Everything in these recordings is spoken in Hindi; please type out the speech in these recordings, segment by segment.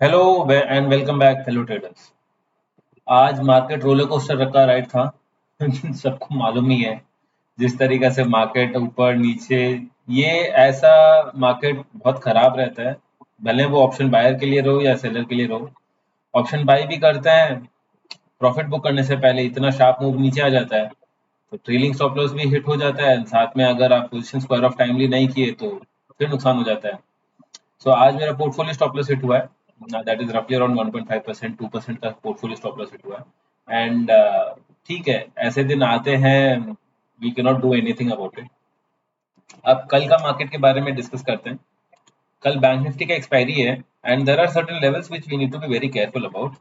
Hello and welcome back fellow traders. आज मार्केट रोलर कोस्टर का राइड था। सबको मालूम ही है जिस तरीके से मार्केट ऊपर नीचे। ये ऐसा मार्केट बहुत खराब रहता है, भले वो ऑप्शन बायर के लिए रहो या सेलर के लिए रहो। ऑप्शन बाय भी करते हैं, प्रॉफिट बुक करने से पहले इतना शार्प मूव नीचे आ जाता है तो ट्रेलिंग स्टॉप लॉस भी हिट हो जाता है। साथ में अगर आप पोजीशन स्क्वायर ऑफ टाइमली नहीं किए तो फिर नुकसान हो जाता है। सो आज मेरा पोर्टफोलियो स्टॉप लॉस हिट हुआ है, दैट इज रफली अराउंड 1.5% 2% का पोर्टफोलियो स्टॉप लॉस हिट हुआ है। एंड ठीक है, ऐसे दिन आते हैं, we can not do anything about it. अब कल का मार्केट के बारे में डिस्कस करते हैं। कल बैंक निफ्टी का एक्सपायरी है and there are certain levels which we need to be very careful about.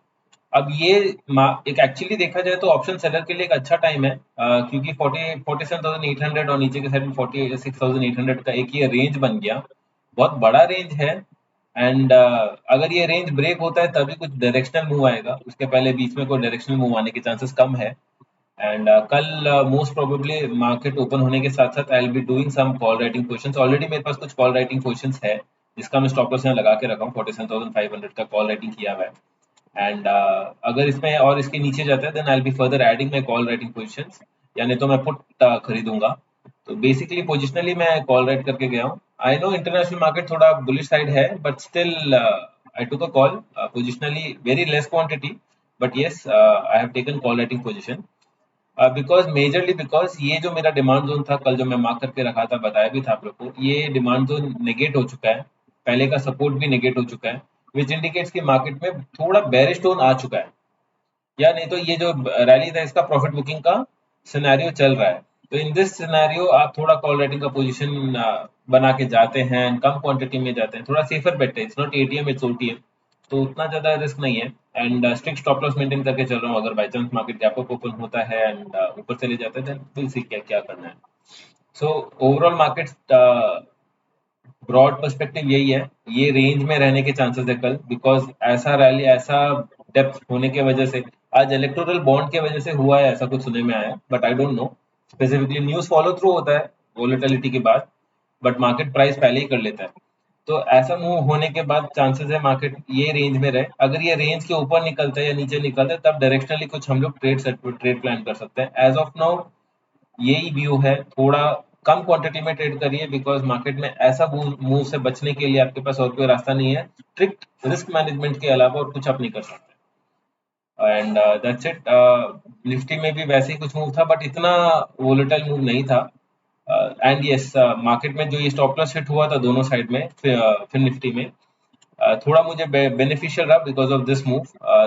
अब ये एक एक्चुअली देखा जाए तो ऑप्शन सेलर के लिए एक अच्छा टाइम है, क्योंकि 47,800 और नीचे के साइड में 46,800 का एक ये रेंज बन गया, बहुत बड़ा रेंज है। एंड अगर ये रेंज ब्रेक होता है तभी कुछ डायरेक्शनल मूव आएगा, उसके पहले बीच में कोई डायरेक्शनल मूव आने के चांसेस कम है। एंड कल मोस्ट प्रोबेबली मार्केट ओपन होने के साथ साथ I will be doing some call writing positions. Already मेरे पास कुछ कॉल राइटिंग पोजीशंस है जिसका मैं स्टॉप लॉस यहाँ लगा के रखा हूँ। 47,500 का कॉल राइटिंग किया हुआ है। एंड अगर इसमें और इसके नीचे जाता है then I will be further adding my call writing positions, या नहीं तो मैं पुट खरीदूंगा। तो बेसिकली पोजिशनली मैं कॉल राइट करके गया हूँ। आई नो इंटरनेशनल मार्केट थोड़ा बुलिश साइड है but still I took a call positionally, very less quantity, but yes I have taken call writing position because majorly because ये जो मेरा डिमांड जोन था कल जो मैं मार्क करके रखा था, बताया भी था आप लोग को, ये डिमांड जोन नेगेट हो चुका है। पहले का सपोर्ट भी नेगेट हो चुका है, विच इंडिकेट्स कि मार्केट में थोड़ा बेरिश टोन आ चुका है। या नहीं तो ये जो रैली था इसका प्रॉफिट बुकिंग का सिनेरियो चल रहा है। तो इन दिस सिनेरियो आप थोड़ा कॉल राइटिंग का पोजीशन बना के जाते हैं, कम क्वांटिटी में जाते हैं, थोड़ा सेफर बेट है। It's not ATM, it's OTM, तो उतना ज्यादा रिस्क नहीं है। And strict stop loss maintain करके चल रहा हूँ। अगर by chance market gap up open होता है एंड ऊपर चले जाते हैं देन विल सी क्या क्या करना है। So overall market broad perspective यही है, ये रेंज में रहने के चांसेस है कल, बिकॉज ऐसा रैली ऐसा डेप्थ होने की वजह से, आज इलेक्टोरल बॉन्ड की वजह से हुआ है ऐसा कुछ सुनने में आया, but I don't know specifically. News follow through होता है वोलेटिलिटी के बाद, बट मार्केट प्राइस पहले ही कर लेता है। तो ऐसा मूव होने के बाद चांसेस है मार्केट ये रेंज में रहे। अगर ये रेंज के ऊपर निकलता है या नीचे निकलता है तब डायरेक्शनली कुछ हम लोग ट्रेड प्लान कर सकते हैं। एज ऑफ नाउ यही व्यू है, थोड़ा कम क्वांटिटी में ट्रेड करिए, बिकॉज मार्केट में ऐसा मूव से बचने के लिए आपके पास और कोई रास्ता नहीं है। स्ट्रिक्ट रिस्क मैनेजमेंट के अलावा और कुछ आप नहीं कर सकते। And that's it. निफ्टी में भी वैसे ही कुछ मूव था बट इतना वोलेटाइल मूव नहीं था। एंड यस, मार्केट में जो ये स्टॉप लॉस हिट हुआ था दोनों साइड में, फिर निफ्टी में थोड़ा मुझे बेनिफिशियल रहा because of this move.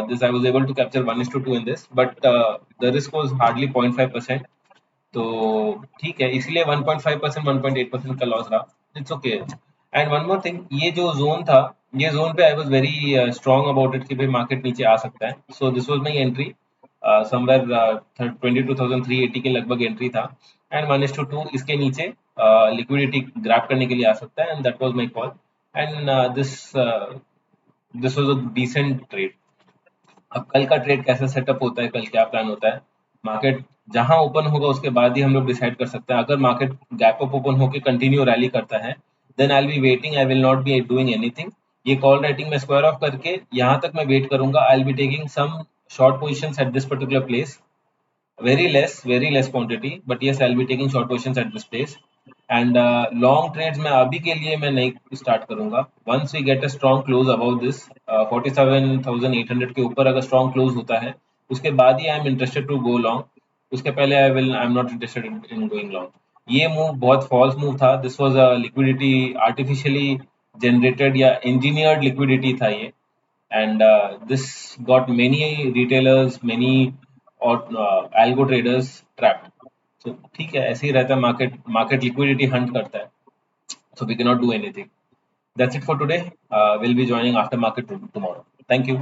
This I was able to capture 1:2 in this, but the risk was hardly 0.5%। तो ठीक है, इसलिए 1.5% 1.8% का लॉस रहा। It's okay. And one more thing, ये जो जोन था, ये जोन पे I was very strong about it कि भाई मार्केट नीचे आ सकता है। So this was my entry somewhere 22,380 के लगभग एंट्री था। एंड 1:2 इसके नीचे लिक्विडिटी ग्रैब करने के लिए आ सकता है, and that was my call. And this was a decent trade. अब कल का ट्रेड कैसे सेटअप होता है, कल क्या प्लान होता है, मार्केट जहां ओपन होगा उसके बाद ही हम लोग डिसाइड कर सकते हैं। अगर मार्केट गैप अप ओपन होकर कंटिन्यू रैली करता है then I will be waiting, I will not be doing anything. ये कॉल राइटिंग में स्क्वायर ऑफ करके यहाँ तक मैं वेट करूंगा। I will be taking some short position at this particular place, very less quantity, but yes, I'll be taking short positions at this place. And long trades मैं अभी के लिए मैं नहीं स्टार्ट करूंगा। once we get a strong close above this 47,800 के ऊपर अगर strong close होता है उसके बाद ही I am interested to go long. उसके पहले I am not interested in going long. ये मूव बहुत फॉल्स मूव था। This was a liquidity artificially generated या इंजीनियर्ड लिक्विडिटी था ये। and this got many retailers, many or algo traders trapped. So ठीक है, ऐसे ही रहता है मार्केट, मार्केट लिक्विडिटी हंट करता है, so we cannot do anything. That's it for today. We'll be joining after market tomorrow. Thank you.